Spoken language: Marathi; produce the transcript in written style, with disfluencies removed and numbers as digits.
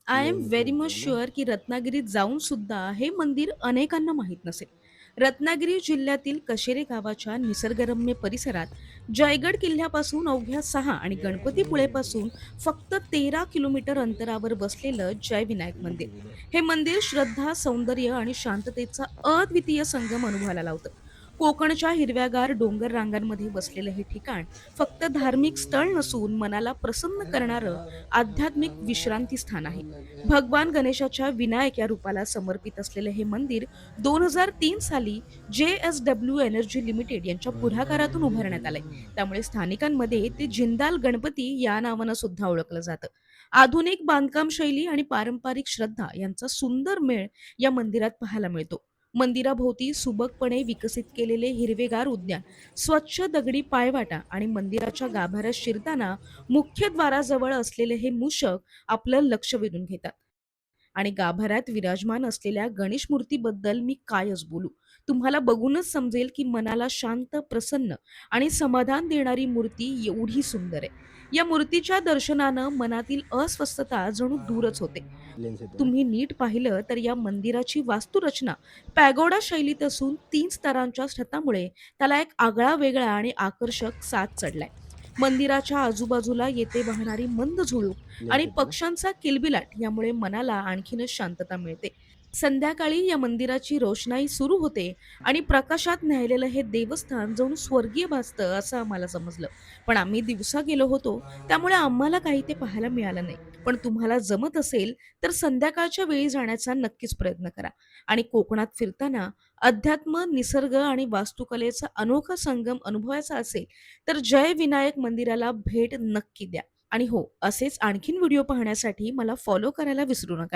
I am very much sure की रत्नागिरीत जाऊन सुद्धा हे मंदिर अनेकांना माहीत नसेल. रत्नागिरी जिल्ह्यातील कशेरे गावाच्या निसर्गरम्य परिसरात जयगड किल्ल्यापासून अवघ्या 6 आणि गणपतीपुळेपासून फक्त 13 किलोमीटर अंतरावर बसलेलं जयविनायक मंदिर. हे मंदिर श्रद्धा, सौंदर्य आणि शांततेचा अद्वितीय संगम अनुभवायला लावतं. कोकणच्या हिरव्यागार डोंगर रांगांमध्ये बसलेलं हे ठिकाण फक्त धार्मिक स्थळ नसून मनाला प्रसन्न करणारं आध्यात्मिक विश्रांती स्थान आहे. भगवान गणेशाच्या विनायक या रूपाला समर्पित असलेले हे मंदिर 2003 साली JSW एनर्जी लिमिटेड यांच्या पुढाकारातून उभारण्यात आलंय. त्यामुळे स्थानिकांमध्ये ते जिंदाल गणपती या नावानं सुद्धा ओळखलं जातं. आधुनिक बांधकाम शैली आणि पारंपरिक श्रद्धा यांचा सुंदर मेळ या मंदिरात पाहायला मिळतो. मंदिराभोवती सुबकपणे विकसित केलेले हिरवेगार उद्यान, स्वच्छ दगडी पायवाटा आणि मंदिराच्या गाभाऱ्यात शिरताना मुख्यद्वाराजवळ असलेले हे मूषक आपलं लक्ष वेधून घेतात. आणि गाभाऱ्यात विराजमान असलेल्या गणेश मूर्तीबद्दल मी कायच बोलू. तुम्हाला बघूनच समजेल की मनाला शांत, प्रसन्न आणि समाधान देणारी मूर्ती एवढी सुंदर आहे. या मूर्तीच्या दर्शनानं मनातील अस्वस्थता जणू दूरच होते. लेन्स येतो ना? तुम्ही नीट पाहिलं तर या मंदिराची वास्तुरचना पॅगोडा शैलीत असून 3 स्तरांच्या छतामुळे त्याला एक आगळा वेगळा आणि आकर्षक साज चढलाय. मंदिराच्या आजूबाजूला येथे वाहणारी मंद झुळूक लेन्स आणि येतो ना? पक्ष्यांचा किलबिलाट यामुळे मनाला आणखीनच शांतता मिळते. संध्याकाळी या मंदिराची रोषणाई सुरू होते आणि प्रकाशात न्याहाळलेलं हे देवस्थान जणू स्वर्गीय भासतं असं आम्हाला समजलं. पण आम्ही दिवसा गेलो होतो, त्यामुळे आम्हाला काही ते पाहायला मिळालं नाही. पण तुम्हाला जमत असेल तर संध्याकाळच्या वेळी जाण्याचा नक्कीच प्रयत्न करा. आणि कोकणात फिरताना अध्यात्म, निसर्ग आणि वास्तुकलेचा अनोखा संगम अनुभवायचा असेल तर जय विनायक मंदिराला भेट नक्की द्या. आणि हो, असेच आणखीन व्हिडिओ पाहण्यासाठी मला फॉलो करायला विसरू नका.